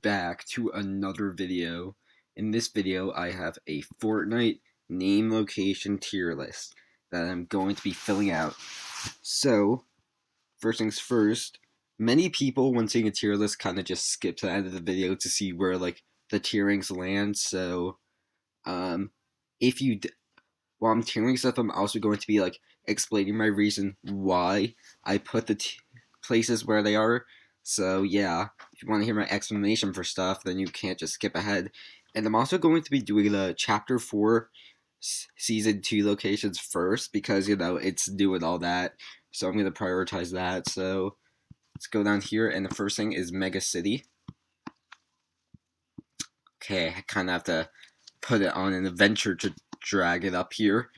back to another video. In this video, I have a Fortnite name location tier list that I'm going to be filling out. So, first things first, many people when seeing a tier list kind of just skip to the end of the video to see where like the tierings land. So, um, if you while I'm tiering stuff, I'm also going to be like explaining my reason why I put the places where they are. So yeah, if you want to hear my explanation for stuff, then you can't just skip ahead. And I'm also going to be doing the Chapter 4 Season 2 locations first because, it's new and all that. So I'm going to prioritize that. So let's go down here, and the first thing is Mega City. Okay, I kind of have to put it on an adventure to drag it up here.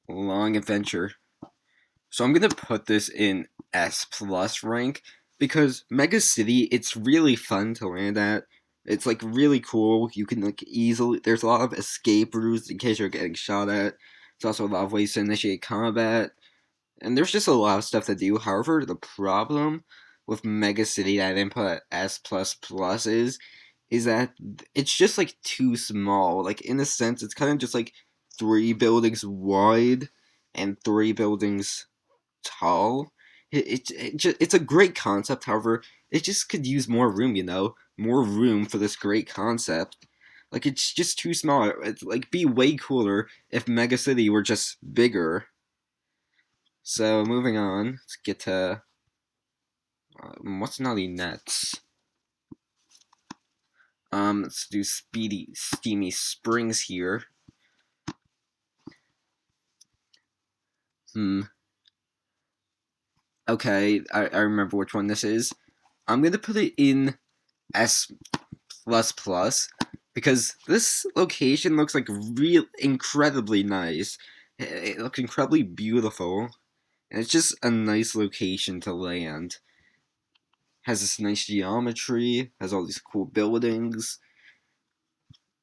Long adventure. So I'm going to put this in S plus rank because Mega City, it's really fun to land at. It's like really cool. You can like easily, there's a lot of escape routes in case you're getting shot at. There's also a lot of ways to initiate combat. And there's just a lot of stuff to do. However, the problem with Mega City that I didn't put at S plus plus is that it's just like too small. Like in a sense, it's kind of just like 3 buildings wide and 3 buildings tall. It's a great concept. However, it just could use more room. More room for this great concept. Like it's just too small. It's like be way cooler if Mega City were just bigger. So moving on, let's get to what's Naughty Nets. Let's do Steamy Springs here. Okay, I remember which one this is. I'm gonna put it in S plus plus because this location looks like real incredibly nice. It looks incredibly beautiful, and it's just a nice location to land. Has this nice geometry, has all these cool buildings,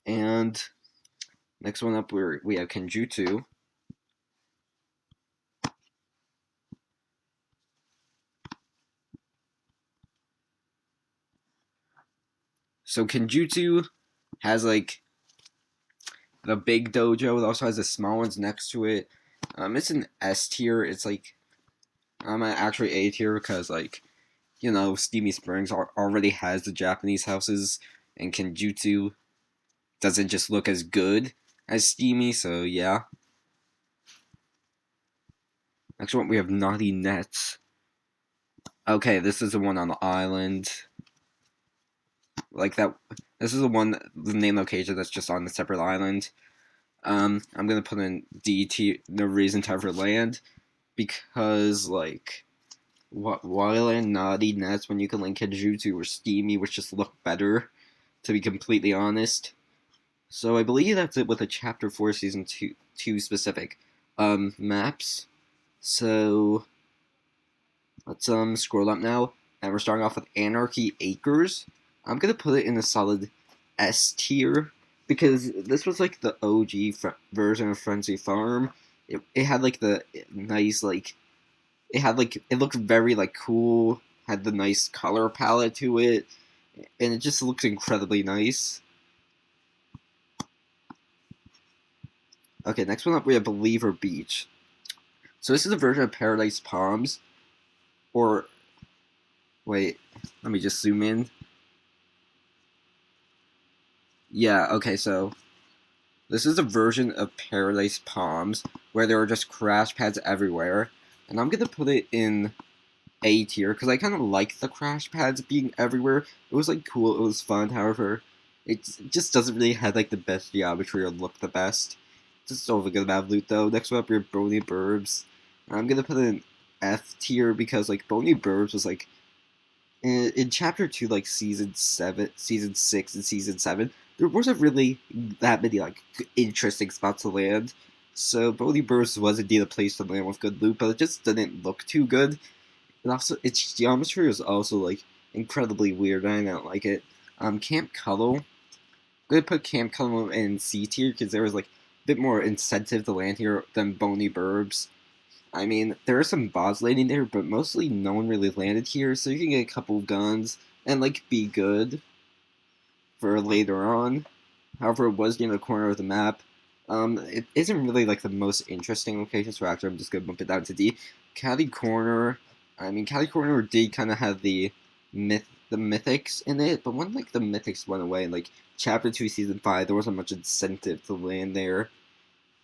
and next one up we have Kenjutsu. So Kenjutsu has like the big dojo. It also has the small ones next to it. It's an S tier. It's like I'm actually A tier because Steamy Springs already has the Japanese houses, and Kenjutsu doesn't just look as good as Steamy. So yeah. Next one we have Naughty Nets. Okay, this is the one on the island. Like that. This is the name location that's just on a separate island. I'm gonna put in D tier. No reason to ever land because why land Naughty Nets when you can land Kenjutsu or Steamy, which just look better, to be completely honest. So I believe that's it with the Chapter 4 Season 2 specific maps. So let's scroll up now, and we're starting off with Anarchy Acres. I'm gonna put it in a solid S tier because this was like the OG version of Frenzy Farm. It had like the nice it looked very cool, had the nice color palette to it, and it just looks incredibly nice. Okay, next one up we have Believer Beach. So this is a version of Paradise Palms, or wait, let me just zoom in. Yeah, okay, so this is a version of Paradise Palms where there are just crash pads everywhere, and I'm gonna put it in A tier because I kind of like the crash pads being everywhere. It was cool, it was fun. However, it just doesn't really have the best geometry or look the best. It's still a good amount of loot though. Next one up, we have Bony Burbs. I'm gonna put it in F tier because Bony Burbs was in Chapter 2, Season 7, Season 6, and Season 7, there wasn't really that many, interesting spots to land. So, Bony Burbs was indeed a place to land with good loot, but it just didn't look too good. And also, its geometry was also, incredibly weird, and I didn't like it. Camp Cuddle. I'm gonna put Camp Cuddle in C tier, because there was, a bit more incentive to land here than Bony Burbs. I mean, there are some bots landing there, but mostly no one really landed here, so you can get a couple guns and, be good. for later on. However, it was near the corner of the map. It isn't really like the most interesting location, so actually I'm just gonna bump it down to D. Caddy Corner. I mean, Caddy Corner did kind of have the mythics in it, but when like the mythics went away in like Chapter 2, Season 5, there wasn't much incentive to land there.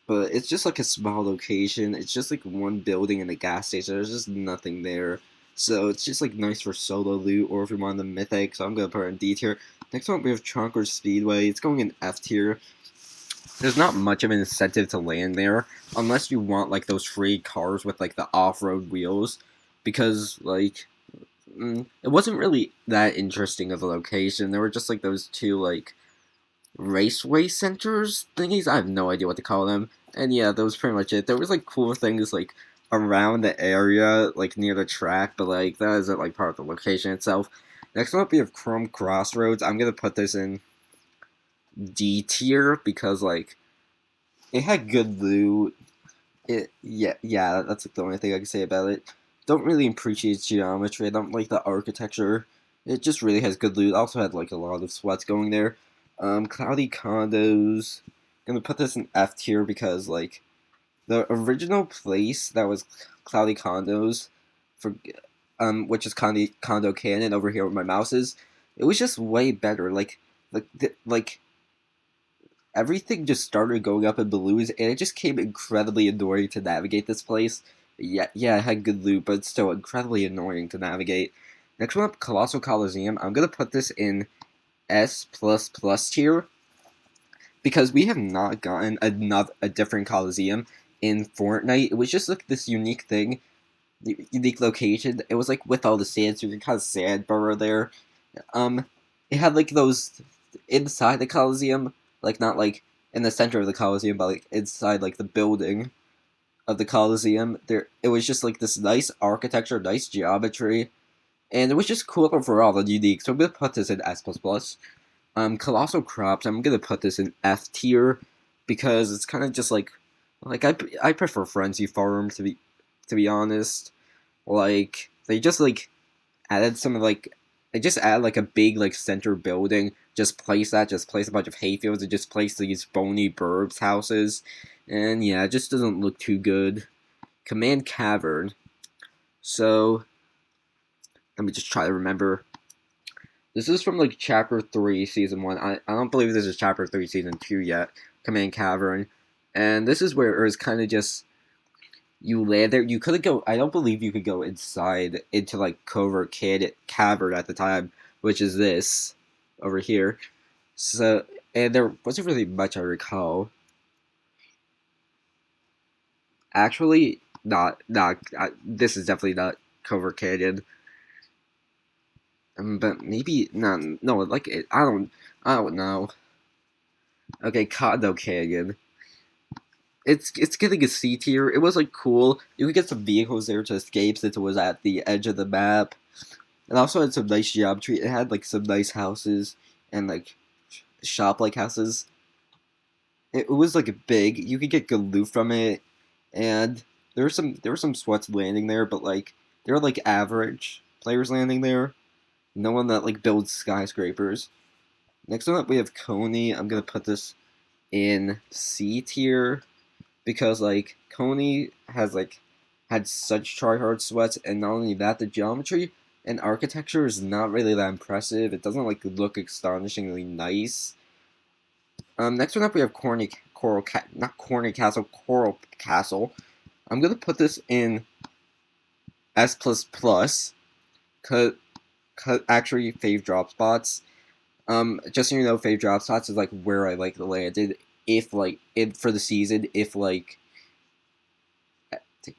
But it's just like a small location. It's just like one building and a gas station. There's just nothing there. So it's just like nice for solo loot or if you want the mythic. So I'm gonna put it in D tier. Next one we have Chonkers Speedway. It's going in F tier. There's not much of an incentive to land there unless you want like those free cars with like the off-road wheels, because like it wasn't really that interesting of a location. There were just like those two like raceway centers thingies. I have no idea what to call them. And yeah, that was pretty much it. There was like cool things like around the area, like near the track, but like that isn't like part of the location itself. Next up we have Chrome Crossroads. I'm gonna put this in D tier because like it had good loot. Yeah, that's like the only thing I can say about it. Don't really appreciate geometry. I don't like the architecture. It just really has good loot. Also had like a lot of sweats going there. Cloudy Condos. Gonna put this in F tier because like the original place that was Cloudy Condos for which is Condo Canyon over here where my mouse is. It was just way better. Like everything just started going up in balloons, and it just came incredibly annoying to navigate this place. Yeah, it had good loot, but it's still incredibly annoying to navigate. Next one up, Colossal Coliseum. I'm gonna put this in S++ tier because we have not gotten a different Coliseum in Fortnite. It was just like this unique thing, unique location. It was like with all the sand, so you can kind of sand burrow there. It had like those inside the Coliseum, like not like in the center of the Coliseum, but like inside like the building of the Coliseum. There, it was just like this nice architecture, nice geometry, and it was just cool overall and unique. So I'm gonna put this in S++. Colossal Crops. I'm gonna put this in F tier because it's kind of just like I prefer Frenzy Farm to be honest. Like they just like added some like they just add like a big like center building. Just place a bunch of hayfields, and just place these bony burbs houses, and yeah, it just doesn't look too good. Command Cavern. So let me just try to remember. This is from like Chapter 3, Season 1. I don't believe this is Chapter 3, Season 2 yet. Command Cavern, and this is where it was kind of just you land there. You couldn't go. I don't believe you could go inside into like Covert Cavern at the time, which is this over here. So, and there wasn't really much I recall. Actually, not. This is definitely not Covert Canyon. But maybe not. No, like it. I don't know. Okay, Condo Canyon. It's getting a C tier. It was like cool. You could get some vehicles there to escape since it was at the edge of the map. It also had some nice geometry. It had like some nice houses and like shop like houses. It was like big. You could get good loot from it, and there were some sweats landing there, but like they were like average players landing there. No one that like builds skyscrapers. Next one up we have Coney. I'm gonna put this in C tier because like Coney has like had such tryhard sweats, and not only that, the geometry and architecture is not really that impressive. It doesn't like look astonishingly nice. Next one up we have Corny Castle, Coral Castle. I'm gonna put this in S++, cause actually fave drop spots. Just so you know, fave drop spots is like where I like landed if like for the season. If like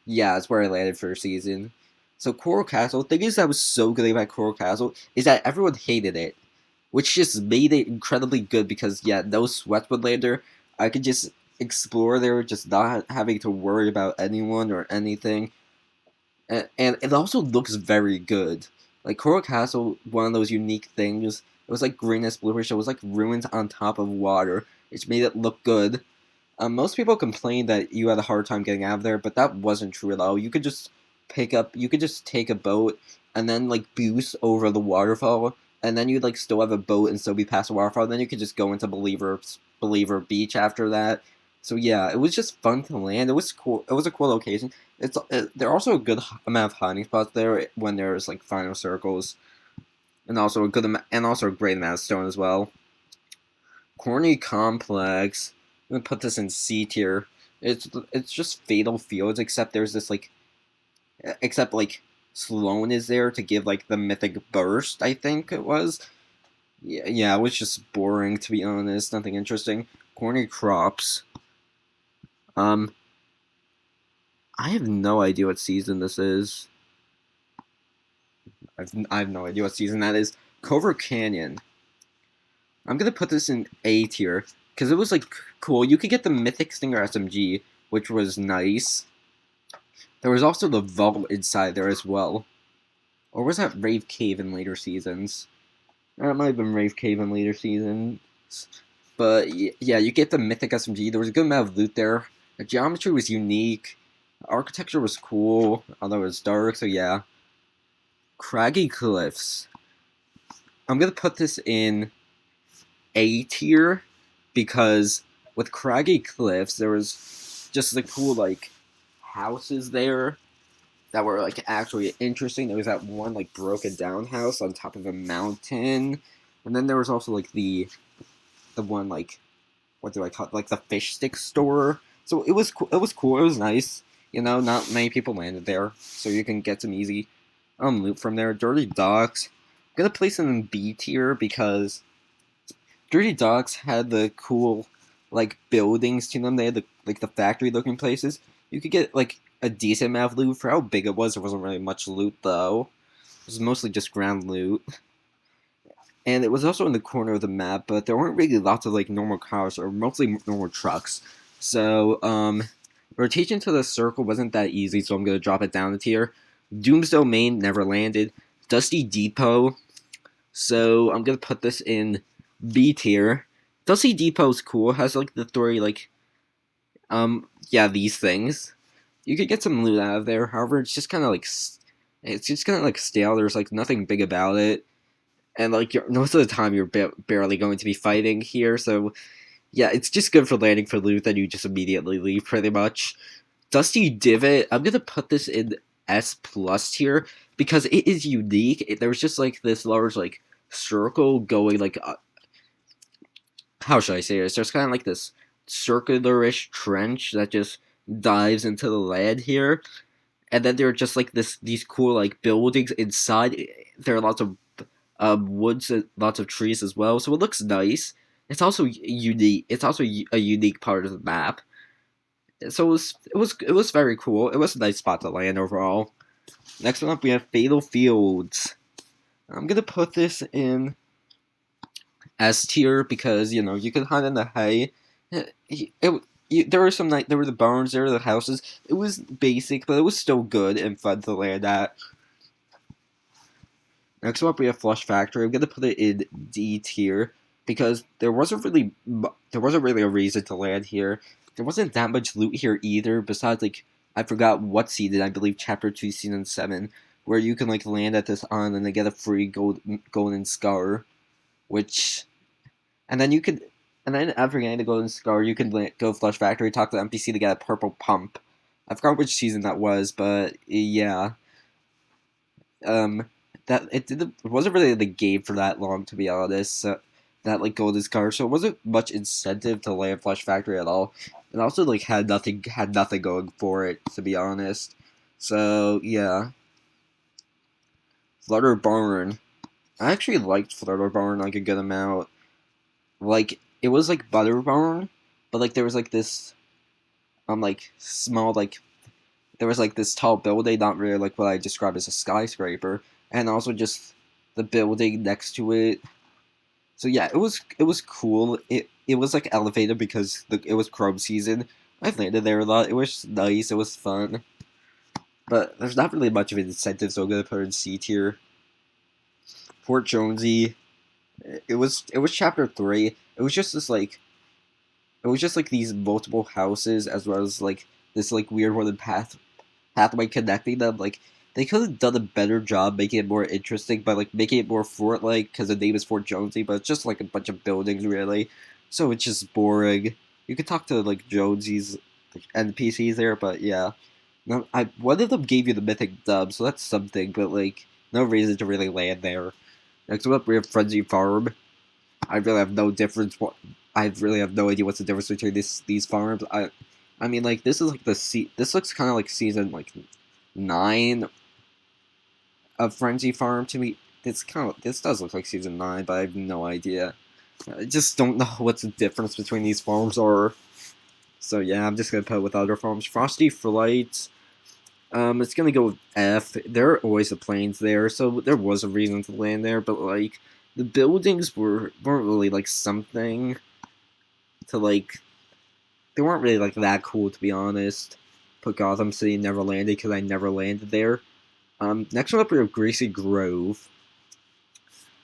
yeah, it's where I landed for a season. So Coral Castle, the thing is that was so good about Coral Castle is that everyone hated it, which just made it incredibly good because yeah, no sweat would land there. I could just explore there, just not having to worry about anyone or anything. And it also looks very good. Like Coral Castle, one of those unique things. It was like greenish, bluish. It was like ruins on top of water, which made it look good. Most people complained that you had a hard time getting out of there, but that wasn't true at all. You could just take a boat and then like boost over the waterfall, and then you'd like still have a boat and still be past the waterfall. And then you could just go into Believer Beach after that. So yeah, it was just fun to land. It was cool. It was a cool location. There are also a good amount of hiding spots there when there's like final circles, and also a great amount of stone as well. Corny Complex. I'm gonna put this in C tier. It's just Fatal Fields, except there's this like except like Sloan is there to give like the mythic burst. I think it was. Yeah, it was just boring to be honest. Nothing interesting. Corny Crops. Um, I have no idea what season this is. I have no idea what season that is. Covert Canyon. I'm gonna put this in A tier because it was like cool. You could get the Mythic Stinger SMG, which was nice. There was also the vault inside there as well. Or was that Rave Cave in later seasons? Or it might have been Rave Cave in later seasons. But yeah, you get the Mythic SMG. There was a good amount of loot there. The geometry was unique. Architecture was cool, although it was dark, so yeah. Craggy Cliffs. I'm gonna put this in A tier because with Craggy Cliffs, there was just the cool like houses there that were like actually interesting. There was that one like broken down house on top of a mountain, and then there was also like the one like what do I call it? Like the fish stick store. So it was cool. It was cool. It was nice. You know, not many people landed there, so you can get some easy loot from there. Dirty Docks. I'm gonna place them in B tier because Dirty Docks had the cool like buildings to them. They had the factory looking places. You could get like a decent amount of loot for how big it was. There wasn't really much loot though. It was mostly just ground loot. And it was also in the corner of the map, but there weren't really lots of like normal cars or mostly normal trucks. So rotation to the circle wasn't that easy, so I'm gonna drop it down a tier. Doom's Domain never landed. Dusty Depot. So I'm gonna put this in B tier. Dusty Depot's cool. It has like the three like yeah, these things. You could get some loot out of there. However, it's just kind of like stale. There's like nothing big about it, and like most of the time you're barely going to be fighting here. So yeah, it's just good for landing for loot that you just immediately leave pretty much. Dusty Divot. I'm gonna put this in S plus tier because it is unique. There was just like this large like circle going like how should I say this? There's kind of like this circular-ish trench that just dives into the land here, and then there are just like these cool like buildings inside. There are lots of woods and lots of trees as well, so it looks nice. It's also unique. It's also a unique part of the map. So it was very cool. It was a nice spot to land overall. Next one up, we have Fatal Fields. I'm gonna put this in S tier because you know you can hide in the hay. There were there were the barns, there were the houses. It was basic, but it was still good and fun to land at. Next up, we have Flush Factory. I'm gonna put it in D tier because there wasn't really a reason to land here. There wasn't that much loot here either. Besides, like I forgot what season. I believe Chapter 2, Season 7, where you can like land at this island and get a free golden scar, which, and then you could, and then after getting the golden scar, you can go Flush Factory, talk to the NPC to get a purple pump. I forgot which season that was, but yeah, it wasn't really the game for that long to be honest. So, that like golden scar, so it wasn't much incentive to land Flush Factory at all. It also like had nothing going for it to be honest. So yeah, Flutter Barn. I actually liked Flutter Barn like a good amount. Like it was like Butter Barn, but like there was like this like small like there was like this tall building, not really like what I describe as a skyscraper, and also just the building next to it. So yeah, it was cool. It was like elevated because it was Chrome season. I landed there a lot. It was nice. It was fun. But there's not really much of an incentive, so I'm gonna put it in C tier. Fort Jonesy. It was chapter 3. It was just these multiple houses as well as like this like weird wooden pathway connecting them. Like they could have done a better job making it more interesting by like making it more Fortnite because the name is Fort Jonesy, but it's just like a bunch of buildings really, so it's just boring. You could talk to like Jonesy's like, NPCs there, but yeah, no, one of them gave you the mythic dub, so that's something, but like no reason to really land there. Next up, we have Frenzy Farm. I really have no difference. I really have no idea what's the difference between these farms. I mean, like this is like this looks kind of like season like 9 of Frenzy Farm to me. This does look like season 9, but I have no idea. I just don't know what's the difference between these farms are. So yeah, I'm just gonna put it with other farms. Frosty Flight. It's gonna go with F. There are always the planes there, so there was a reason to land there. But like, the buildings weren't really like something to like. They weren't really like that cool, to be honest. Put Gotham City never landed because I never landed there. Next one up we have Greasy Grove.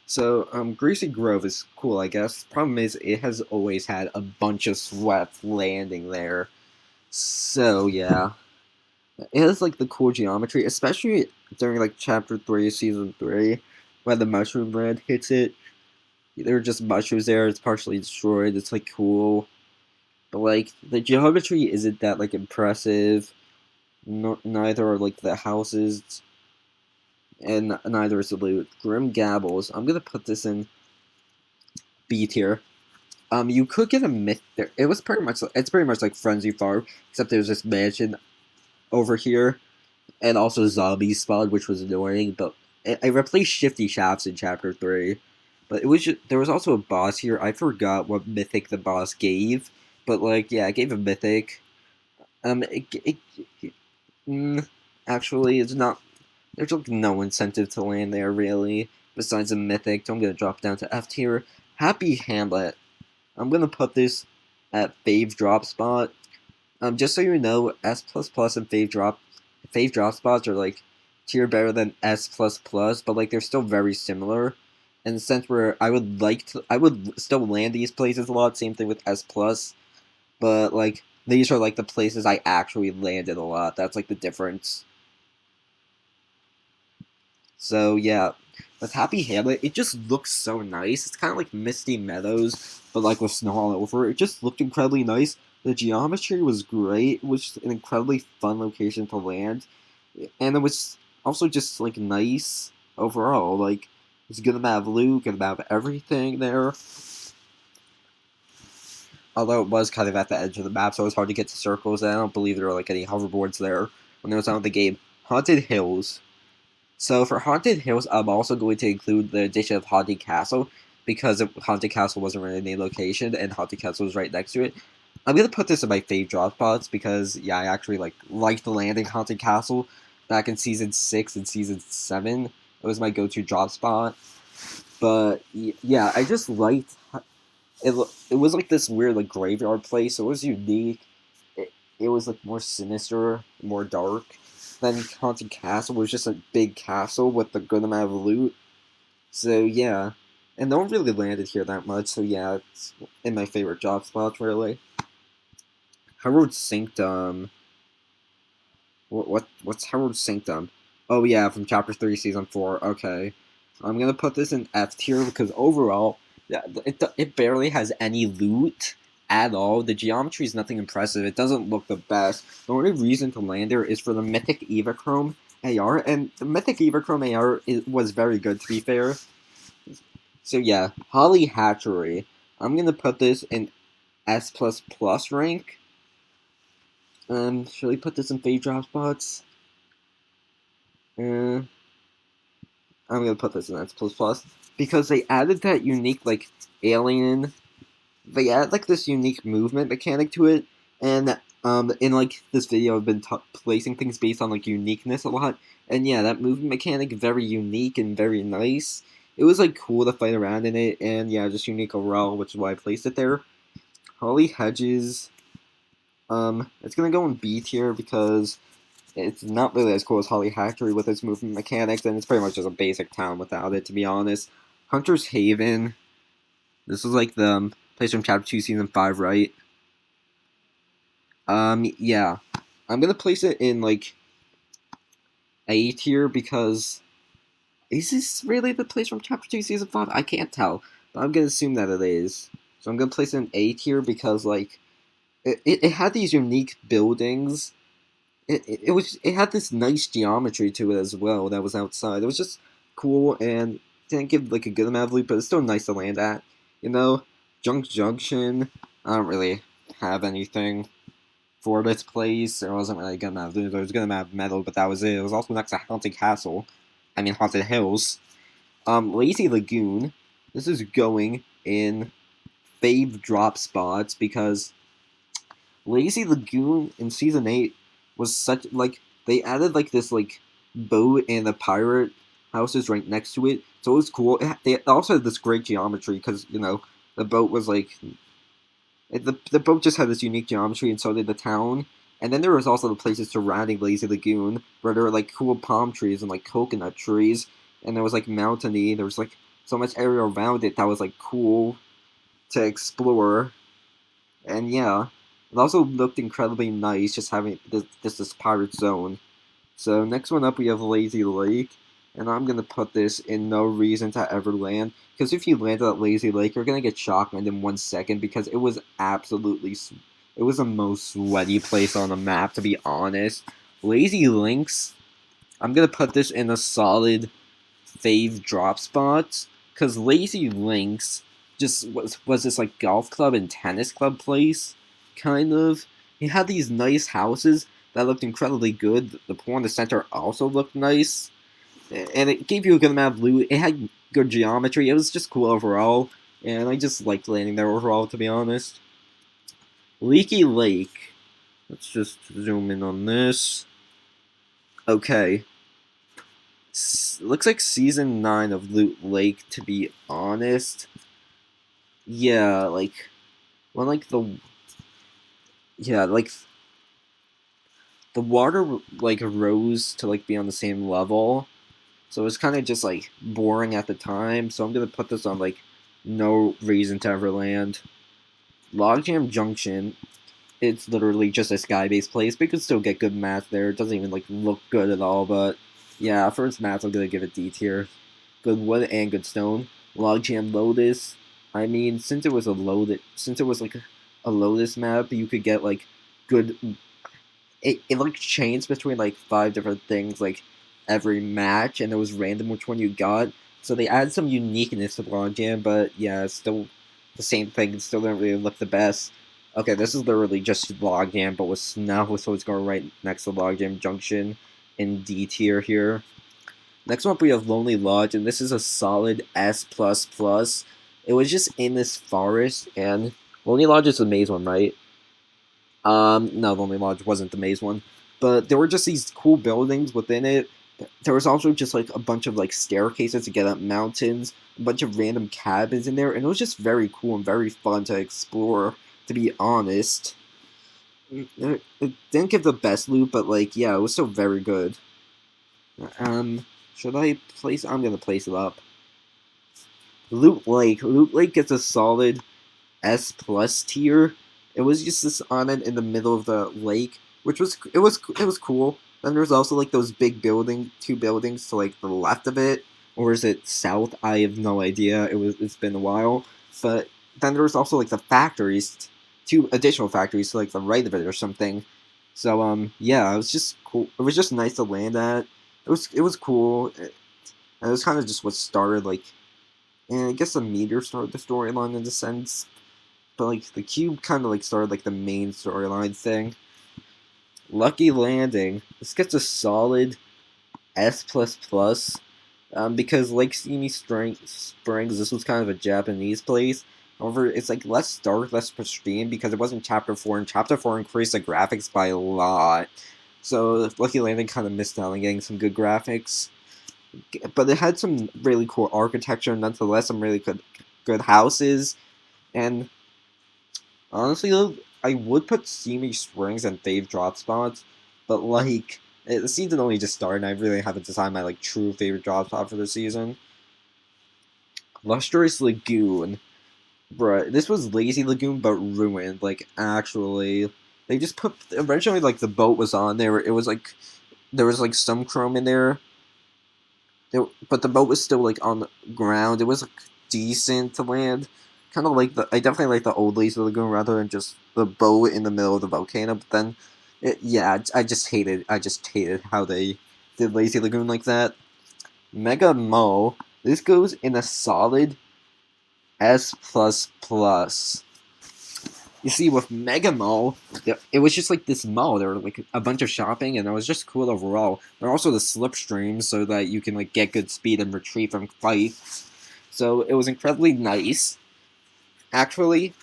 So, Greasy Grove is cool, I guess. Problem is, it has always had a bunch of sweat landing there. So, yeah. It has, like, the cool geometry, especially during, like, Chapter 3, Season 3, when the Mushroom Land hits it. There are just mushrooms there, it's partially destroyed, it's, like, cool. But, like, the geometry isn't that, like, impressive. Neither are, like, the houses, and neither is the loot. Grim Gabbles. I'm gonna put this in B tier. You could get a myth there. It's pretty much like Frenzy Farm, except there's this mansion over here, and also zombie spawn, which was annoying. But I replaced Shifty Shafts in Chapter 3, but there was also a boss here. I forgot what mythic the boss gave, but like yeah, it gave a mythic. Um, it, it, Actually, it's not. There's like no incentive to land there really, besides a mythic. So I'm gonna drop down to F tier. Happy Hamlet. I'm gonna put this at fave drop spot. Just so you know, S plus plus and fave drop spots are like tier better than S plus plus, but like they're still very similar. In the sense where I would still land these places a lot. Same thing with S plus, but like these are like the places I actually landed a lot. That's like the difference. So yeah, with Happy Hamlet, it just looks so nice. It's kind of like Misty Meadows, but like with snow all over. It just looked incredibly nice. The geometry was great. It was an incredibly fun location to land, and it was also just like nice overall. Like it's a good amount of loot, good amount of everything there. Although it was kind of at the edge of the map, so it was hard to get to circles. And I don't believe there were like any hoverboards there when it was out of the game. Haunted Hills. So for Haunted Hills, I'm also going to include the addition of Haunted Castle, because Haunted Castle wasn't really in the location, and Haunted Castle was right next to it. I'm gonna put this in my fave drop spots because yeah, I actually liked the landing Haunted Castle back in season 6 and season 7. It was my go-to drop spot. But yeah, I just liked it. It was like this weird like graveyard place. So it was unique. It was like more sinister, more dark. Then Haunted Castle was just a big castle with a good amount of loot. So yeah, and no one really landed here that much. So yeah, it's in my favorite job spots really. Herald Sanctum. What's Herald Sanctum? Oh yeah, from Chapter 3, Season 4. Okay, I'm gonna put this in F tier because overall, yeah, it barely has any loot at all. The geometry is nothing impressive. It doesn't look the best. The only reason to land there is for the Mythic Evachrome AR, and the Mythic Evachrome AR was very good, to be fair. So yeah, Holly Hatchery. I'm gonna put this in S++ rank. Should we put this in fave drop spots? I'm gonna put this in S++ because they added that unique like alien. They add like this unique movement mechanic to it, and in like this video, I've been placing things based on like uniqueness a lot, and yeah, that movement mechanic very unique and very nice. It was like cool to fight around in it, and yeah, just unique overall, which is why I placed it there. Holly Hedges, it's gonna go in B tier because it's not really as cool as Holly Hatchery with its movement mechanics, and it's pretty much just a basic town without it, to be honest. Hunter's Haven. This is like the place from Chapter 2, Season 5, right? Yeah. I'm gonna place it in, like, A tier because is this really the place from Chapter 2 Season 5? I can't tell, but I'm gonna assume that it is. So I'm gonna place it in A tier because like it had these unique buildings. It had this nice geometry to it as well that was outside. It was just cool and didn't give like a good amount of loot, but it's still nice to land at. You know, Junction. I don't really have anything for this place. There wasn't really a good amount of loot. There was a good amount of metal, but that was it. It was also next to Haunted Castle. I mean Haunted Hills. Lazy Lagoon. This is going in fave drop spots because Lazy Lagoon in season 8 was such like they added like this like boat and the pirate houses right next to it, so it was cool. They also had this great geometry because the boat was like the boat just had this unique geometry, and so did the town. And then there was also the places surrounding Lazy Lagoon where there were like cool palm trees and like coconut trees, and there was like mountainy. There was like so much area around it that was like cool to explore. And yeah, it also looked incredibly nice just having this pirate zone. So next one up we have Lazy Lake, and I'm gonna put this in No Reason to Ever Land, because if you land at Lazy Lake, you're gonna get shotgunned in 1 second because it was it was the most sweaty place on the map, to be honest. Lazy Links, I'm gonna put this in a solid fave drop spots because Lazy Links just was this like golf club and tennis club place, kind of. It had these nice houses that looked incredibly good. The pool in the center also looked nice, and it gave you a good amount of loot. It had good geometry. It was just cool overall, and I just liked landing there overall, to be honest. Leaky Lake. Let's just zoom in on this. Okay, looks like season 9 of Loot Lake, to be honest. Yeah, like when like the water like rose to like be on the same level, so it's kind of just like boring at the time. So I'm gonna put this on like No Reason to Ever Land. Logjam Junction. It's literally just a sky-based place, but you can still get good math there. It doesn't even like look good at all, but yeah, for its math, I'm gonna give it D tier. Good wood and good stone. Logjam Lotus. I mean, since it was like a Lotus map, you could get like good. It like changed between like 5 different things like every match, and it was random which one you got. So they added some uniqueness to Logjam, but yeah, it's still the same thing. It still didn't really look the best. Okay, this is literally just Logjam, but with snow, so it's going right next to Logjam Junction in D tier here. Next one up, we have Lonely Lodge, and this is a solid S++. It was just in this forest, and Lonely Lodge is the maze one, right? No, Lonely Lodge wasn't the maze one, but there were just these cool buildings within it. There was also just like a bunch of like staircases to get up mountains, a bunch of random cabins in there, and it was just very cool and very fun to explore, to be honest. It didn't give the best loot, but like, yeah, it was still very good. Should I place? I'm gonna place it up. Loot Lake. Loot Lake gets a solid S+ tier. It was just this island in the middle of the lake, which was cool. Then there's also like those big two buildings to like the left of it, or is it south? I have no idea. It's been a while, but then there was also like the factories, 2 additional factories to like the right of it or something. So yeah, it was just cool. It was just nice to land at. It was cool. And it was kind of just what started like, and I guess the meteor started the storyline in a sense, but like the cube kind of like started like the main storyline thing. Lucky Landing. This gets a solid S++. Because Lake Steamy Springs, this was kind of a Japanese place. However, it's like less dark, less pristine because it wasn't Chapter 4, and Chapter 4 increased the graphics by a lot. So Lucky Landing kind of missed out on getting some good graphics. But it had some really cool architecture, nonetheless, some really good houses. And honestly, though, I would put Steamy Springs and fave drop spots, but like the season only just started, and I really haven't decided my like true favorite drop spot for the season. Lustrous Lagoon, bruh, this was Lazy Lagoon but ruined. Like actually, they just put originally like the boat was on there. It was like there was like some chrome in but the boat was still like on the ground. It was like decent to land. Kind of like I definitely like the old Lazy Lagoon rather than just the boat in the middle of the volcano. But then, yeah, I just hated how they did Lazy Lagoon like that. Mega Mo. This goes in a solid S plus plus. You see, with Mega Mall, it was just like this mall. There were like a bunch of shopping, and it was just cool overall. There are also the slipstreams, so that you can like get good speed and retreat from fights. So it was incredibly nice. Actually,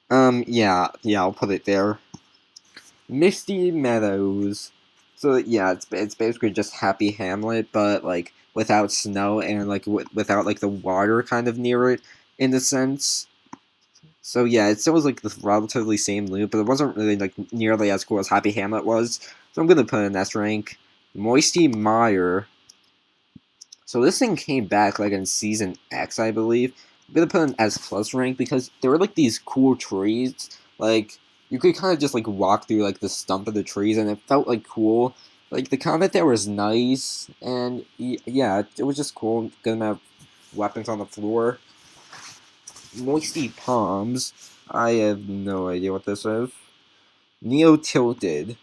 yeah, I'll put it there. Misty Meadows. So yeah, it's basically just Happy Hamlet, but like without snow and like without like the water kind of near it in a sense. So yeah, it still was like the relatively same loop, but it wasn't really like nearly as cool as Happy Hamlet was. So I'm gonna put it in S rank. Moisty Mire. So this thing came back like in season X, I believe. I'm gonna put it in S plus rank because there were like these cool trees. Like you could kind of just like walk through like the stump of the trees, and it felt like cool. Like the combat there was nice, and yeah, it was just cool. Good amount of weapons on the floor. Moisty Palms. I have no idea what this is. Neo Tilted.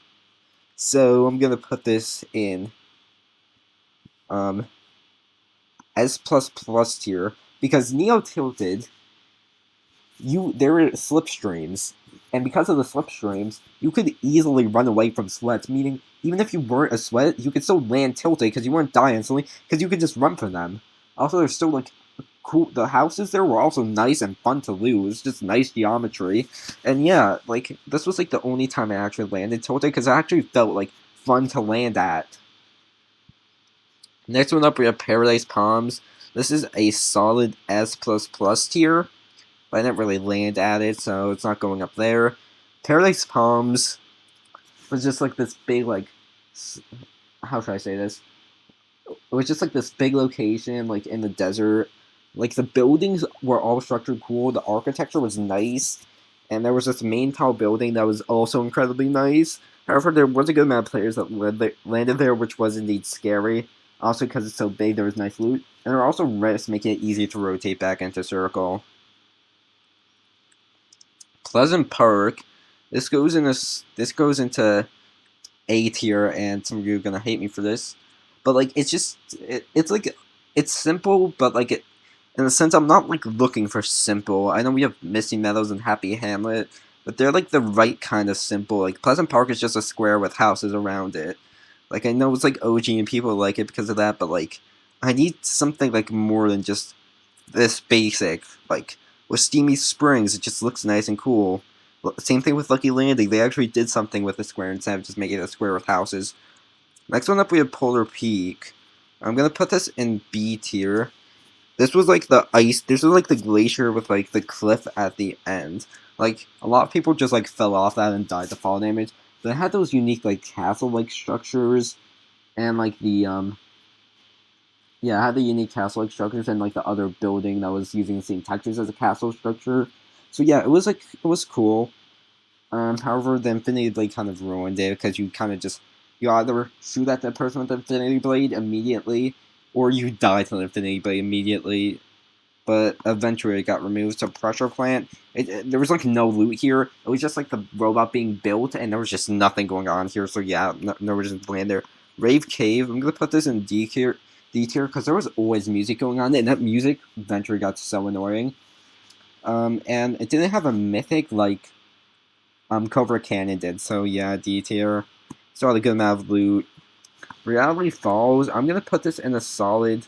So I'm gonna put this in um S plus plus tier because Neo Tilted, there were slipstreams, and because of the slipstreams, you could easily run away from sweats. Meaning, even if you weren't a sweat, you could still land tilted because you wouldn't die instantly because you could just run from them. Also, there's still like cool. The houses there were also nice and fun to lose. Just nice geometry, and yeah, like this was like the only time I actually landed tilted because it actually felt like fun to land at. Next one up, we have Paradise Palms. This is a solid S plus plus tier, but I didn't really land at it, so it's not going up there. Paradise Palms was just like this big like, how should I say this? It was just like this big location, like in the desert. Like the buildings were all structured cool. The architecture was nice, and there was this main tall building that was also incredibly nice. However, there was a good amount of players that landed there, which was indeed scary. Also, because it's so big, there was nice loot, and there were also risks, making it easy to rotate back into circle. Pleasant Park. This goes into A tier, and some of you are gonna hate me for this, but like it's like it's simple, but like in a sense I'm not like looking for simple. I know we have Misty Meadows and Happy Hamlet, but they're like the right kind of simple. Like Pleasant Park is just a square with houses around it. Like I know it's like OG and people like it because of that, but like I need something like more than just this basic. Like with Steamy Springs, it just looks nice and cool. Same thing with Lucky Landing. They actually did something with the square instead of just making it a square with houses. Next one up, we have Polar Peak. I'm gonna put this in B tier. This was like the ice. This was like the glacier with like the cliff at the end. Like a lot of people just like fell off that and died to fall damage. But it had those unique like castle-like structures, and like the yeah, it had the unique castle-like structures and like the other building that was using the same textures as a castle structure. So yeah, it was cool. However, the Infinity Blade kind of ruined it because you kind of just you either shoot at that person with the Infinity Blade immediately, or you die to the Infinity Blade immediately. But eventually, it got removed. So Pressure Plant, there was like no loot here. It was just like the robot being built, and there was just nothing going on here. So yeah, no reason to land there. Rave Cave, I'm gonna put this in D tier because there was always music going on, and that music eventually got so annoying. And it didn't have a mythic like Cobra Cannon did. So yeah, D tier. Still had a good amount of loot. Reality Falls, I'm gonna put this in a solid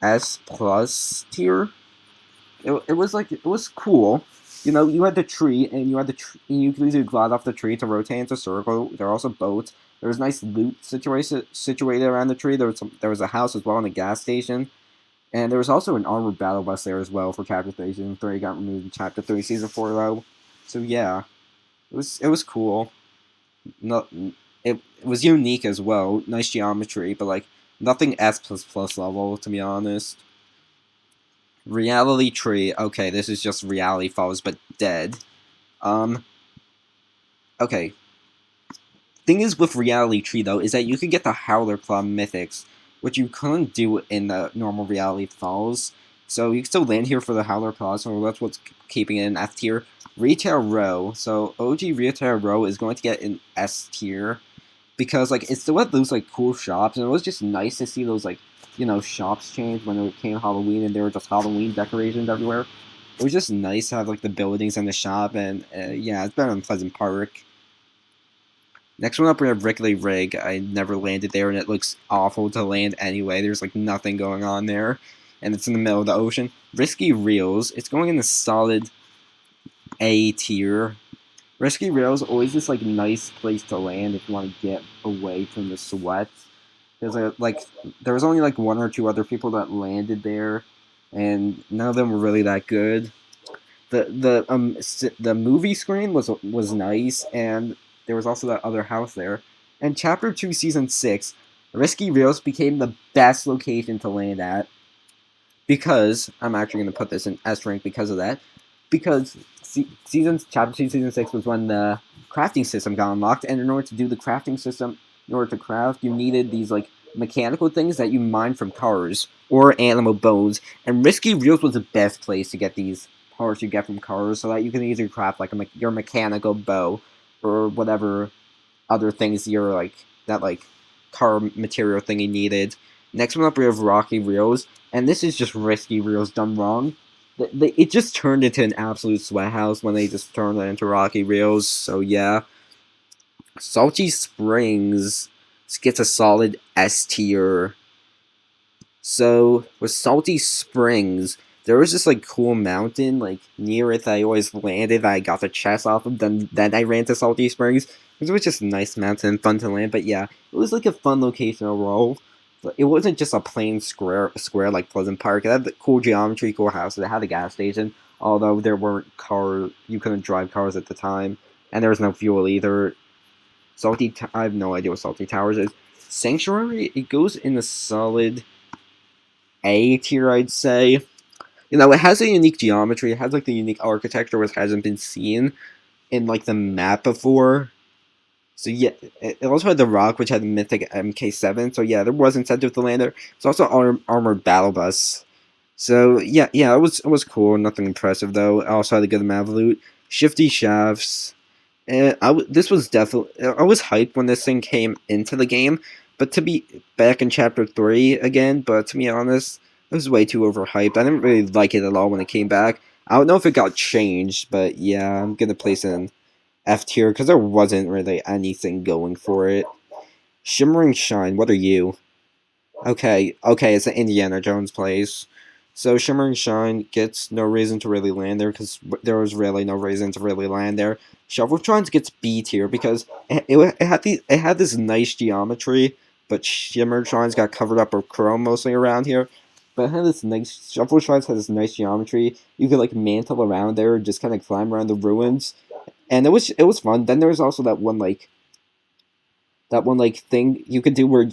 S plus tier. It was like it was cool. You know, you had the tree, and you could easily glide off the tree to rotate into circle. There are also boats. There was nice loot situated around the tree. There was a house as well and a gas station, and there was also an armored battle bus there as well for Chapter 3 Season 3. Got removed in Chapter 3 Season 4 though. So yeah, it was cool. No, it was unique as well. Nice geometry, but like nothing S plus plus level to be honest. Reality Tree. Okay, this is just Reality Falls, but dead. Um. Okay. thing is with Reality Tree, though, is that you can get the Howler Claw Mythics, which you couldn't do in the normal Reality Falls. So you can still land here for the Howler Claw, so that's what's keeping it in F tier. Retail Row. So OG Retail Row is going to get an S tier because like it still had those like cool shops, and it was just nice to see those like shops change when it came Halloween, and there were just Halloween decorations everywhere. It was just nice to have like the buildings and the shop, and yeah, it's better than Pleasant Park. Next one up, we have Wrigley Rig. I never landed there, and it looks awful to land anyway. There's like nothing going on there, and it's in the middle of the ocean. Risky Reels. It's going in the solid A tier. Risky Reels always this like nice place to land if you want to get away from the sweat. Because there was only like one or two other people that landed there, and none of them were really that good. The movie screen was nice, and there was also that other house there. And Chapter 2, Season 6, Risky Reels became the best location to land at. Because, I'm actually going to put this in S rank because of that. Because Chapter 2, Season 6 was when the crafting system got unlocked. And in order to do the crafting system, in order to craft, you needed these, like, mechanical things that you mine from cars. Or animal bones. And Risky Reels was the best place to get these parts you get from cars. So that you can either craft, like, your mechanical bow. Or whatever other things you're like that like car material thing you needed. Next one up, we have Rocky Reels, and this is just Risky Reels done wrong. It just turned into an absolute sweat house when they just turned it into Rocky Reels. So yeah, Salty Springs gets a solid S tier. So with Salty Springs, there was this like cool mountain like near it that I always landed that I got the chest off of. Then I ran to Salty Springs. It was just a nice mountain and fun to land. But yeah, it was like a fun location overall. It wasn't just a plain square like Pleasant Park. It had the cool geometry, cool houses. It had a gas station, although there weren't cars. You couldn't drive cars at the time, and there was no fuel either. I have no idea what Salty Towers is. Sanctuary, it goes in a solid A tier, I'd say. It has a unique geometry. It has like the unique architecture which hasn't been seen in like the map before. So yeah, it also had the rock, which had the mythic MK7. So yeah, there was incentive to land there. It's also armored battle bus. So yeah, it was cool. Nothing impressive though. It also had a good amount of loot. Shifty shafts. This was definitely. I was hyped when this thing came into the game, but to be back in Chapter 3 again. But to be honest, it was way too overhyped. I didn't really like it at all when it came back. I don't know if it got changed, but yeah, I'm gonna place it in F tier because there wasn't really anything going for it. Shimmering Shine, what are you? Okay, it's an Indiana Jones place. So Shimmering Shine gets no reason to really land there because there was really no reason to really land there. Shoveltrons gets B tier because it had this nice geometry, but Shimmertrons got covered up with chrome mostly around here. But it had this nice Shoveltrons had this nice geometry. You could like mantle around there and just kind of climb around the ruins, and it was fun. Then there was also that one thing you could do where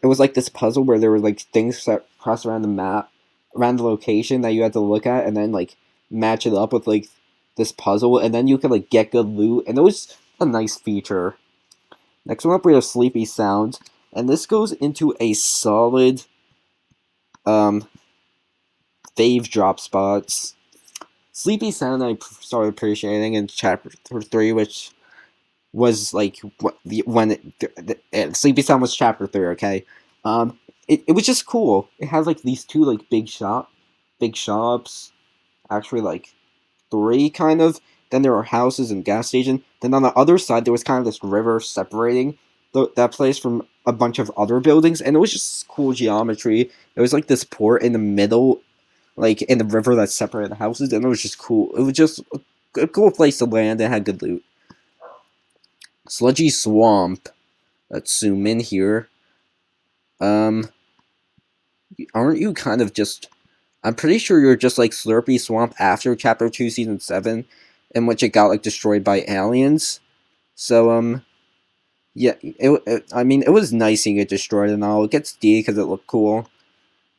it was like this puzzle where there were like things that cross around the map, around the location that you had to look at, and then like match it up with like this puzzle, and then you could like get good loot, and it was a nice feature. Next one up, we have Sleepy Sound, and this goes into a solid fave drop spots. Sleepy Sound I started appreciating in Chapter 3, which was like Sleepy Sound was Chapter 3, okay? It was just cool. It had like these two like big shops, actually like 3 kind of. Then there were houses and gas station. Then on the other side there was kind of this river separating that place from a bunch of other buildings, and it was just cool geometry. It was like this port in the middle, like in the river that separated the houses, and it was just cool. It was just a cool place to land and had good loot. Sludgy Swamp. Let's zoom in here. Aren't you kind of just... I'm pretty sure you're just like Slurpy Swamp after Chapter 2, Season 7, in which it got like destroyed by aliens. So, yeah, I mean, it was nice seeing it destroyed and all. It gets D because it looked cool.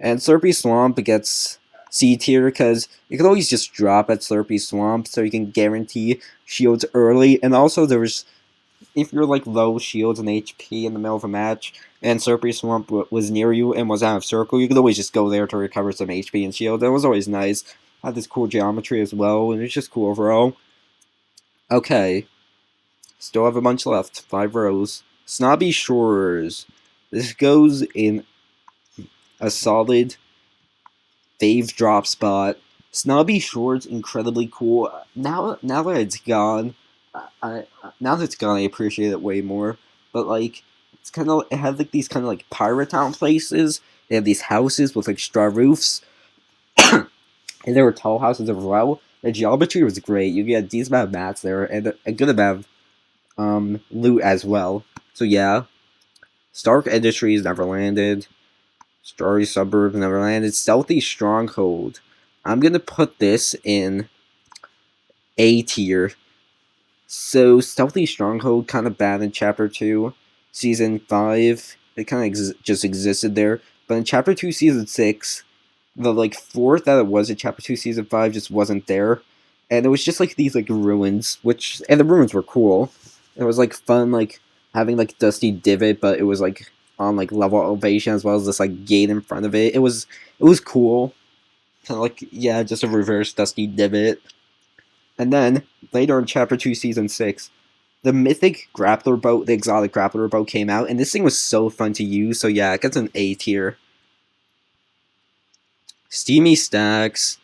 And Slurpy Swamp gets C tier because you can always just drop at Slurpy Swamp, so you can guarantee shields early. And also there was... if you're like low shields and HP in the middle of a match, and Slurpy Swamp was near you and was out of circle, you could always just go there to recover some HP and shield. It was always nice. Had this cool geometry as well, and it's just cool overall. Okay, still have a bunch left. 5 rows. Snobby Shores. This goes in a solid fave drop spot. Snobby Shores, incredibly cool. Now that it's gone, now that it's gone, I appreciate it way more. But like, it had like these kind of like pirate town places. They had these houses with like straw roofs, and there were tall houses as well. The geometry was great. You get a decent amount of mats there, and a good amount of loot as well. So yeah, Stark Industries never landed. Starry Suburbs never landed. Stealthy Stronghold. I'm gonna put this in A tier. So Stealthy Stronghold kind of bad in Chapter 2, Season 5. It kind of just existed there. But in Chapter 2, Season 6, the like fort that it was in Chapter 2, Season 5 just wasn't there. And it was just like these like ruins, and the ruins were cool. It was like fun, like having like Dusty Divot, but it was like on like level elevation as well as this like gate in front of it. It was cool. Kind of like, yeah, just a reverse Dusty Divot. And then, later in Chapter 2, Season 6, the mythic grappler boat, the exotic grappler boat came out, and this thing was so fun to use, so yeah, it gets an A tier. Steamy Stacks,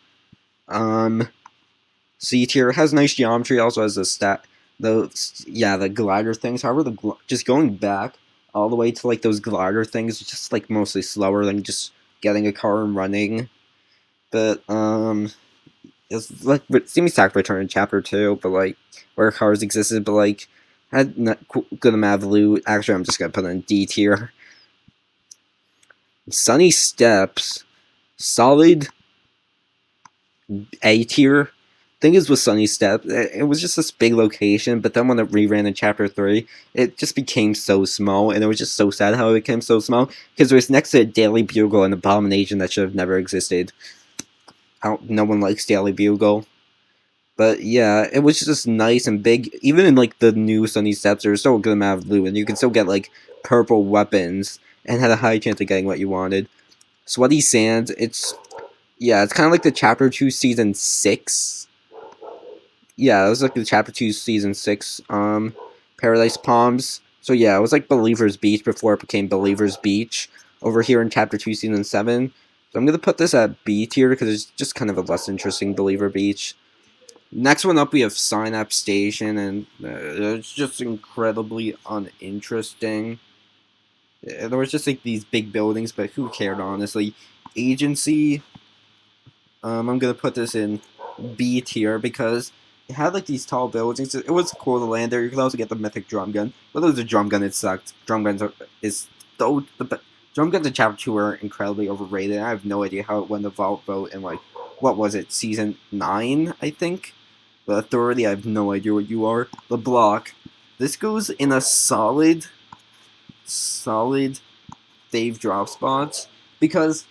C tier, has nice geometry, also has the glider things, however, just going back all the way to, like, those glider things, just, like, mostly slower than just getting a car and running, but, it's like Steamy Stack returned in Chapter 2, but like where cars existed, but like had not good amount of loot. Actually, I'm just gonna put it in D tier. Sunny Steps, solid A tier. Thing is with Sunny Steps, it was just this big location, but then when it reran in Chapter 3, it just became so small, and it was just so sad how it became so small because it was next to a Daily Bugle, an abomination that should have never existed. No one likes Daily Bugle. But yeah, it was just nice and big. Even in like the new Sunny Steps, there's still a good amount of loot, and you can still get like purple weapons and had a high chance of getting what you wanted. Sweaty Sands, it's kind of like the Chapter 2 Season 6. Yeah, it was like the Chapter 2 Season 6 Paradise Palms. So yeah, it was like Believer's Beach before it became Believer's Beach over here in Chapter 2 Season 7. So I'm going to put this at B tier because it's just kind of a less interesting Believer Beach. Next one up, we have Synapse Station, and it's just incredibly uninteresting. There was just like these big buildings, but who cared, honestly. Agency, I'm going to put this in B tier because it had like these tall buildings. It was cool to land there. You could also get the mythic drum gun. But there was a drum gun, it sucked. Drum guns Drum guns in Chapter 2 are incredibly overrated. I have no idea how it won the Vault vote in, like, what was it, Season 9, I think? The Authority, I have no idea what you are. The Block. This goes in a solid fave drop spot, because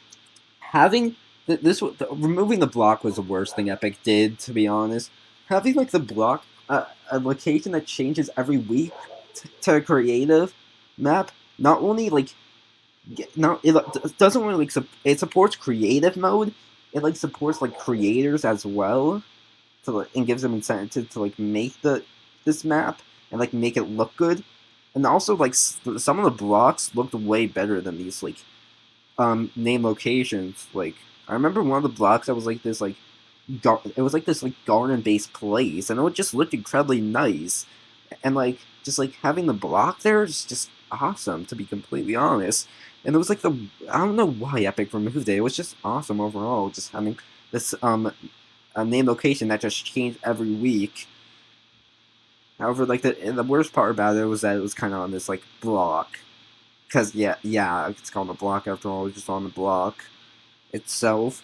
having, removing the Block was the worst thing Epic did, to be honest. Having, like, the Block, a location that changes every week to a creative map, not only, like, no, it doesn't really like it supports creative mode. It like supports like creators as well, and gives them incentive to like make this map and like make it look good. And also like some of the blocks looked way better than these like name locations. Like I remember one of the blocks that was like this like it was like this like garden based place, and it just looked incredibly nice. And like just like having the block there is just awesome, to be completely honest. And it was like I don't know why Epic removed it. It was just awesome overall, just having this a name location that just changed every week. However, like the worst part about it was that it was kind of on this like block, because yeah, it's called a block after all. It was just on the block itself.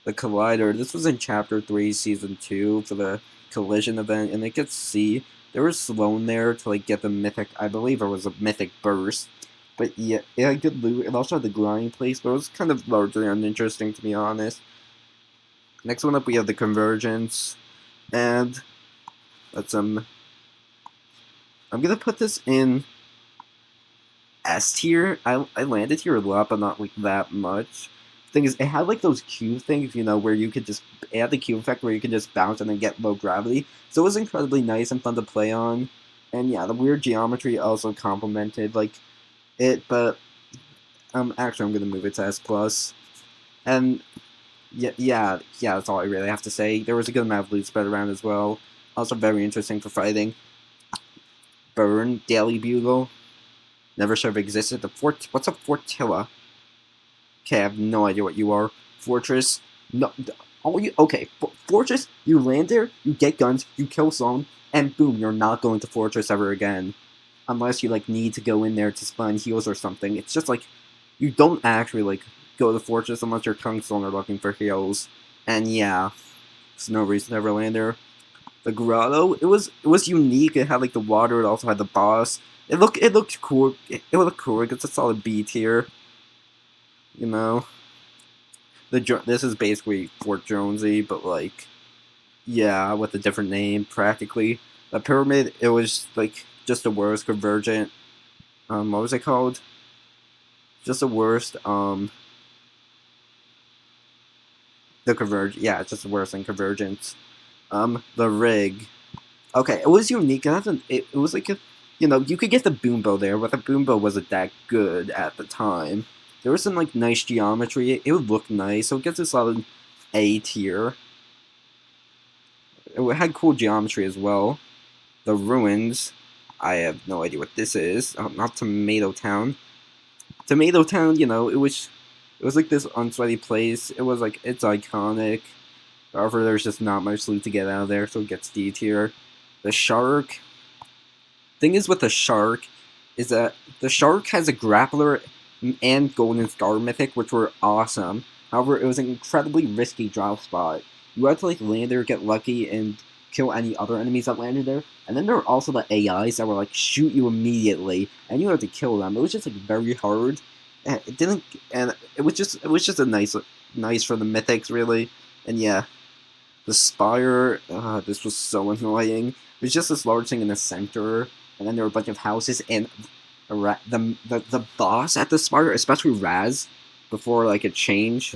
The Collider. This was in Chapter 3, Season 2 for the collision event, and it gets C. There was Sloan there to like get the mythic. I believe it was a mythic burst. But yeah, it had good loot. It also had the grinding place, but it was kind of largely uninteresting, to be honest. Next one up, we have the Convergence, and that's I'm gonna put this in S tier. I landed here a lot, but not like that much. Thing is, it had like those cube things, where you could just it had the cube effect where you could just bounce and then get low gravity. So it was incredibly nice and fun to play on. And yeah, the weird geometry also complemented like it, but actually I'm gonna move it to S plus. And yeah, that's all I really have to say. There was a good amount of loot spread around as well. Also very interesting for fighting. Burn, Daily Bugle. Never should have existed. What's a Fortilla? Okay, I have no idea what you are. Fortress. No. Okay, Fortress. You land there. You get guns. You kill someone, and boom, you're not going to Fortress ever again, unless you like need to go in there to spawn heals or something. It's just like you don't actually like go to Fortress unless you're Kungstone or looking for heals. And yeah, there's no reason to ever land there. The grotto, it was unique. It had like the water. It also had the boss. It looked cool. It looked cool. It's a solid B tier. You know, this is basically Fort Jonesy, but like, yeah, with a different name practically. The pyramid, it was like just the worst. Convergent. What was it called? Just the worst. The Converge. Yeah, it's just the worst than Convergence. The rig. Okay, it was unique. It was like you could get the boom bow there, but the boom bow wasn't that good at the time. There was some like nice geometry. It would look nice, so it gets a solid A tier. It had cool geometry as well. The ruins. I have no idea what this is. Not Tomato Town. Tomato Town. It was like this unsweaty place. It was like it's iconic. However, there's just not much loot to get out of there, so it gets D tier. The shark. Thing is with the shark is that the shark has a grappler and golden star mythic, which were awesome. However, it was an incredibly risky drop spot. You had to like land there, get lucky, and kill any other enemies that landed there. And then there were also the AIs that were like shoot you immediately, and you had to kill them. It was just like very hard. And it was just a nice for the mythics really. And yeah, the spire. This was so annoying. It was just this large thing in the center, and then there were a bunch of houses, and the boss at the spire, especially Raz, before like a change,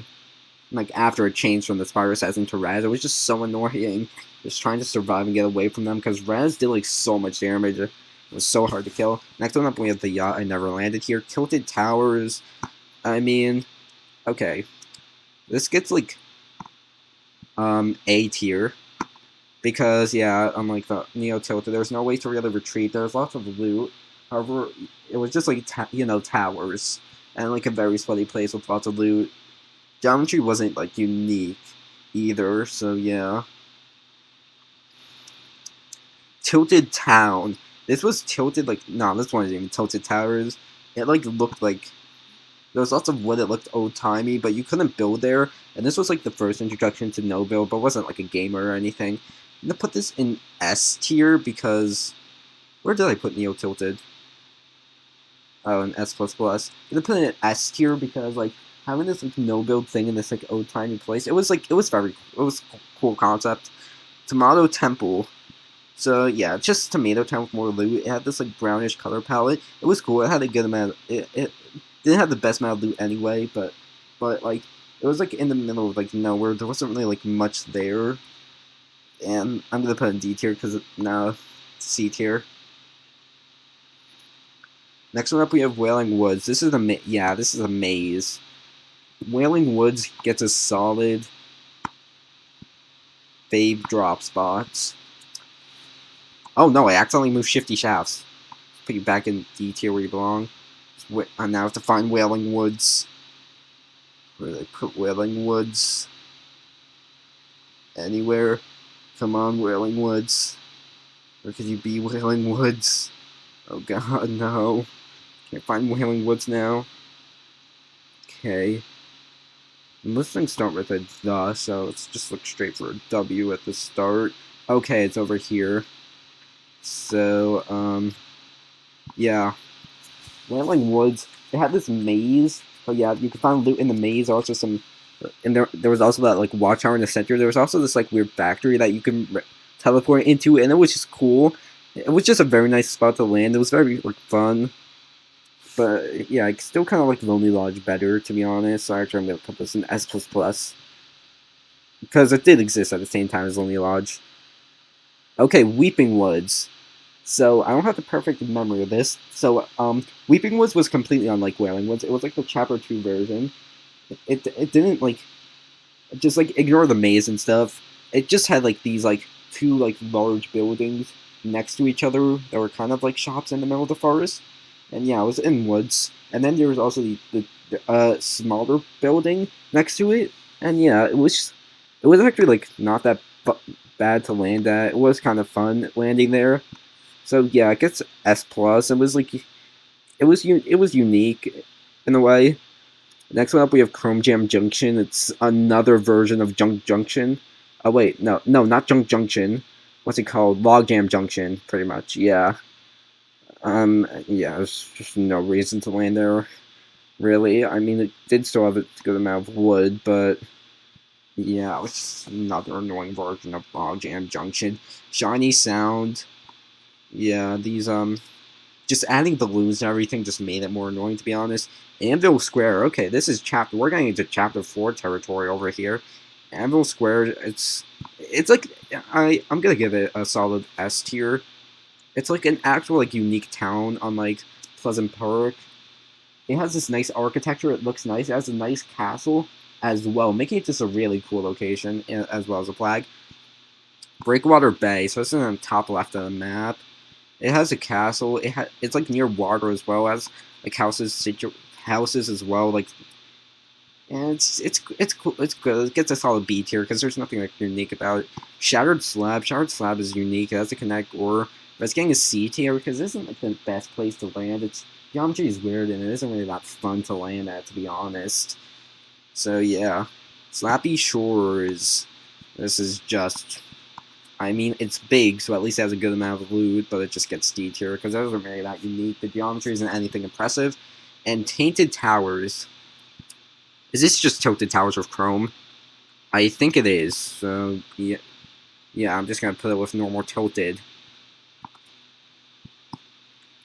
like after it changed from the spire assassin to Raz, it was just so annoying. Just trying to survive and get away from them because Raz did like so much damage. It was so hard to kill. Next one up we have the yacht. I never landed here. Tilted Towers. I mean, okay, this gets like A tier. Because, yeah, unlike the Neo Tilted, there's no way to really retreat. There's lots of loot. However, it was just like, towers. And like a very sweaty place with lots of loot. Geometry wasn't like unique either, so yeah. Tilted Town. This was tilted like, no, this one isn't even Tilted Towers. It like looked like, there was lots of wood that looked old-timey, but you couldn't build there. And this was like the first introduction to no build, but wasn't like a gamer or anything. I'm gonna put this in S tier because where did I put Neo Tilted? Oh, in S plus plus. I'm gonna put it in S tier because like having this like no build thing in this like old timey place. It was cool concept. Tomato Temple. So yeah, just Tomato Town with more loot. It had this like brownish color palette. It was cool. It had a good amount. It didn't have the best amount of loot anyway, but like it was like in the middle of like nowhere. There wasn't really like much there. And I'm gonna put it in D tier because now it's C tier. Next one up, we have Wailing Woods. This is a maze. Wailing Woods gets a solid fave drop spots. Oh no, I accidentally moved Shifty Shafts. Put you back in D tier where you belong. I now have to find Wailing Woods. Where did I put Wailing Woods? Anywhere. Come on, Wailing Woods. Where could you be, Wailing Woods? Oh god, no. Can't find Wailing Woods now. Okay. Most things start with a the, so let's just look straight for a W at the start. Okay, it's over here. So, yeah. Wailing Woods, they had this maze. So yeah, you can find loot in the maze. Also and there was also that like watchtower in the center. There was also this like weird factory that you can teleport into, and it was just cool. It was just a very nice spot to land. It was very like fun. But yeah, I still kind of like Lonely Lodge better, to be honest. So actually, I'm gonna put this in S plus plus because it did exist at the same time as Lonely Lodge. Okay, Weeping Woods. So I don't have the perfect memory of this. So Weeping Woods was completely unlike Wailing Woods. It was like the Chapter 2 version. It didn't like just like ignore the maze and stuff. It just had like these like two like large buildings next to each other that were kind of like shops in the middle of the forest. And yeah, it was in woods. And then there was also the smaller building next to it. And yeah, it was actually like not that bad to land at. It was kind of fun landing there. So yeah, I guess S plus. It was like it was unique in a way. Next one up, we have Chrome Jam Junction. It's another version of Junk Junction. Oh wait, no, not Junk Junction. What's it called? Log Jam Junction, pretty much. Yeah. Yeah. There's just no reason to land there, really. I mean, it did still have a good amount of wood, but yeah, it was just another annoying version of Log Jam Junction. Shiny Sound. Yeah, these just adding balloons and everything just made it more annoying, to be honest. Anvil Square. Okay, this is chapter. We're getting into chapter 4 territory over here. Anvil Square. It's like I'm gonna give it a solid S tier. It's like an actual like unique town on like Pleasant Park. It has this nice architecture. It looks nice. It has a nice castle as well, making it just a really cool location as well as a flag. Breakwater Bay. So this is on the top left of the map. It has a castle. It's like near water as well as like houses as well. Like, and it's cool. It's good. It gets a solid B tier because there's nothing like unique about it. Shattered Slab. Shattered Slab is unique. It has a connect or but it's getting a C tier because it isn't like the best place to land. Its geometry is weird and it isn't really that fun to land at, to be honest. So yeah, Slappy Shores. This is just. I mean, it's big, so at least it has a good amount of loot, but it just gets D tier because those are very that unique. The geometry isn't anything impressive. And Tainted Towers. Is this just Tilted Towers with Chrome? I think it is. So, yeah, I'm just going to put it with normal Tilted.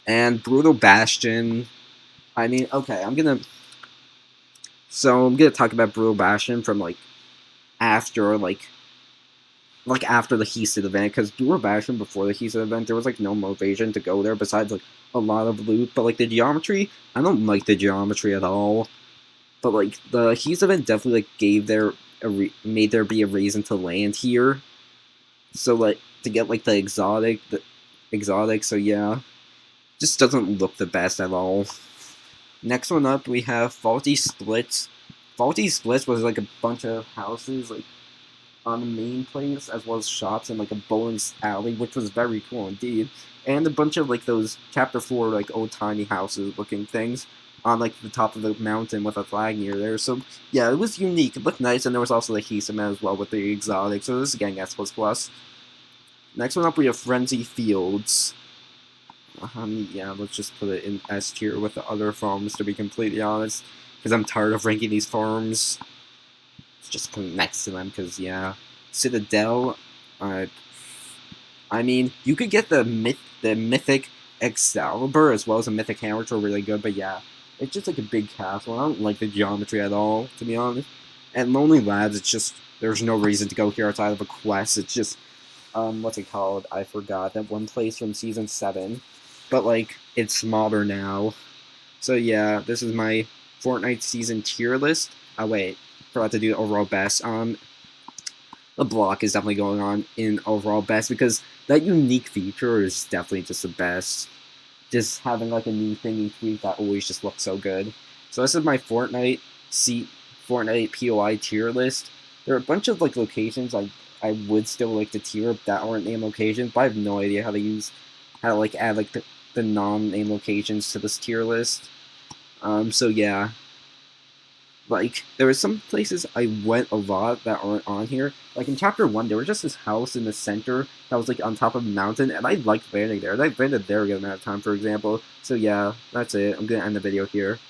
And Brutal Bastion. I mean, okay, I'm going to talk about Brutal Bastion from, like, after, after the Heasted event, because Brutal Bastion before the Heasted event, there was like no motivation to go there besides like a lot of loot. But like the geometry, I don't like the geometry at all. But like the Heasted event definitely like made there be a reason to land here. So like to get like the exotic. So yeah, just doesn't look the best at all. Next one up, we have Faulty Splits. Faulty Splits was like a bunch of houses like on the main place, as well as shops and like a bowling alley, which was very cool indeed, and a bunch of like those chapter 4 like old timey houses looking things on like the top of the mountain with a flag near there. So yeah, it was unique. It looked nice, and there was also the Hisama as well with the exotic. So this is getting S plus plus. Next one up, we have Frenzy Fields. Yeah, let's just put it in S tier with the other farms, to be completely honest, because I'm tired of ranking these farms. Just put it next to them because yeah, Citadel. I mean, you could get the mythic Excalibur as well as a mythic hammer, which are really good. But yeah, it's just like a big castle. I don't like the geometry at all, to be honest. And Lonely Labs, it's just there's no reason to go here outside of a quest. It's just what's it called? I forgot that one place from season 7, but like it's smaller now. So yeah, this is my Fortnite season tier list. Oh wait. Forgot to do the overall best. The block is definitely going on in overall best because that unique feature is definitely just the best. Just having like a new thing each week that always just looks so good. So this is my Fortnite POI tier list. There are a bunch of like locations I would still like to tier that aren't name locations, but I have no idea how to add like the non-name locations to this tier list. So yeah. Like, there were some places I went a lot that aren't on here. Like, in Chapter 1, there was just this house in the center that was, like, on top of a mountain, and I liked landing there. And I landed there a good amount of time, for example. So, yeah, that's it. I'm gonna end the video here.